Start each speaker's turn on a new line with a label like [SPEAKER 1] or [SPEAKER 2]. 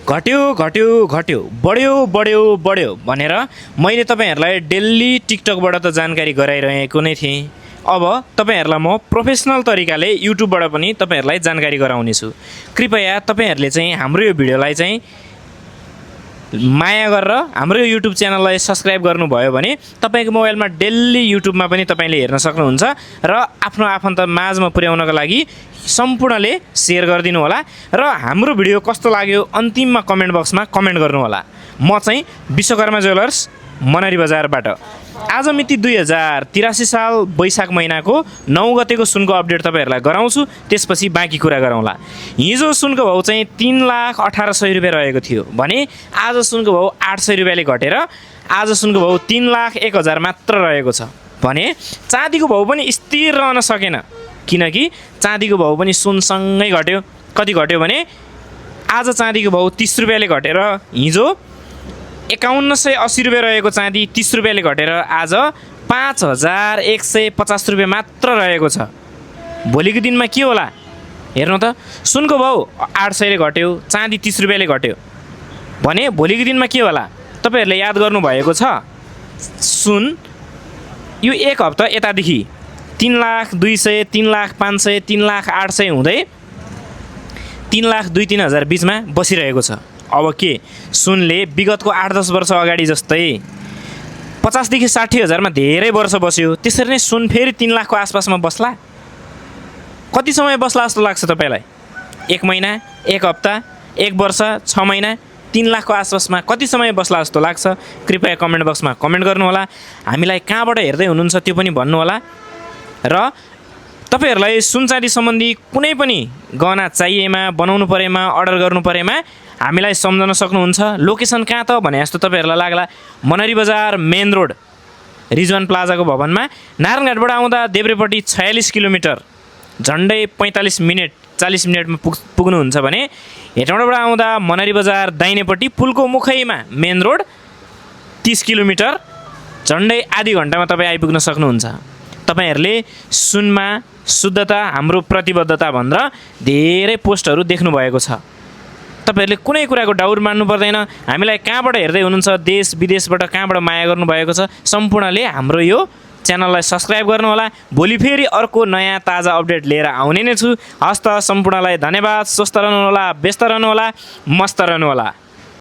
[SPEAKER 1] घट्यो घट्यो घट्यो बढ्यो बढ्यो बढ्यो भनेर मैले तपाईँहरूलाई डेली टिकटकबाट त जानकारी गराइरहेको नै थिएँ। अब तपाईँहरूलाई म प्रोफेसनल तरिकाले युट्युबबाट पनि तपाईँहरूलाई जानकारी गराउनेछु। कृपया तपाईँहरूले चाहिँ हाम्रो यो भिडियोलाई चाहिँ माया गरेर हाम्रो यो युट्युब च्यानललाई सब्सक्राइब गर्नुभयो भने तपाईँको मोबाइलमा डेली युट्युबमा पनि तपाईँले हेर्न सक्नुहुन्छ र आफ्नो आफन्त माझमा पुर्याउनको लागि सम्पूर्णले सेयर गरिदिनु होला र हाम्रो भिडियो कस्तो लाग्यो अन्तिममा कमेन्ट बक्समा कमेन्ट गर्नुहोला। म चाहिँ विश्वकर्मा ज्वेलर्स मनरी बजारबाट आज मिति 2083 साल वैशाख महिनाको 9 गतेको सुनको अपडेट तपाईँहरूलाई गराउँछु। त्यसपछि बाँकी कुरा गरौँला। हिजो सुनको भाउ चाहिँ 3,18,000 रुपियाँ रहेको थियो भने आज सुनको भाउ 800 रुपियाँले घटेर आज सुनको भाउ 3,01,000 मात्र रहेको छ भने चाँदीको भाउ पनि स्थिर रहन सकेन, किनकि चाँदीको भाउ पनि सुनसँगै घट्यो। कति घट्यो भने आज चाँदीको भाउ 30 रुपियाँले घटेर हिजो 5180 रुपियाँ रहेको चाँदी 30 रुपियाँले घटेर आज 5,150 रुपियाँ मात्र रहेको छ। भोलिको दिनमा के होला हेर्नु त, सुनको भाउ 800ले घट्यो, चाँदी 30 रुपियाँले घट्यो भने भोलिको दिनमा के होला तपाईँहरूले याद गर्नुभएको छ। सुन यो एक हप्ता यतादेखि 3,200, 3,500, 3,800 हुँदै 3,02,000 बिचमा बसिरहेको छ। अब के सुनले विगतको 8-10 वर्ष अगाडि जस्तै 50,000 देखि 60,000 मा धेरै वर्ष बस्यो, त्यसरी नै सुन फेरि 3 लाखको आसपासमा बस्ला? कति समय बस्ला जस्तो लाग्छ तपाईँलाई? 1 महिना, 1 हप्ता, 1 वर्ष, 6 महिना, 3 लाखको आसपासमा कति समय बस्ला जस्तो लाग्छ? कृपया कमेन्ट बक्समा कमेन्ट गर्नुहोला। हामीलाई कहाँबाट हेर्दै हुनुहुन्छ त्यो पनि भन्नुहोला। र तपाईहरूलाई सुन चाँदी सम्बन्धी कुनै पनि गहना चाहिएमा, बनाउनु परेमा, अर्डर गर्नु परेमा हामीलाई सम्झन सक्नुहुन्छ। लोकेसन कहाँ त भने जस्तो तपाईँहरूलाई लाग्ला, मनरी बजार मेन रोड रिजवान प्लाजाको भवनमा नारायणघाटबाट आउँदा देब्रेपट्टि 46 किलोमिटर झन्डै 45 मिनट 40 मिनटमा पुग्नुहुन्छ भने हेटौँडाबाट आउँदा मनरी बजार दाहिनेपट्टि पुलको मुखैमा मेन रोड 30 किलोमिटर झन्डै आधी घन्टामा तपाईँ आइपुग्न सक्नुहुन्छ। तपाईँहरूले सुनमा शुद्धता, हाम्रो प्रतिबद्धता भनेर धेरै पोस्टहरू देख्नुभएको छ। तपाईँहरूले कुनै कुराको डाउट मान्नु पर्दैन। हामीलाई कहाँबाट हेर्दै हुनुहुन्छ, देश विदेशबाट कहाँबाट माया गर्नुभएको छ, सम्पूर्णले हाम्रो यो च्यानललाई सब्सक्राइब गर्नुहोला। भोलि फेरि अर्को नयाँ ताजा अपडेट लिएर आउने नै छु। हस्त सम्पूर्णलाई धन्यवाद। स्वस्थ रहनुहोला, व्यस्त रहनुहोला, मस्त रहनुहोला।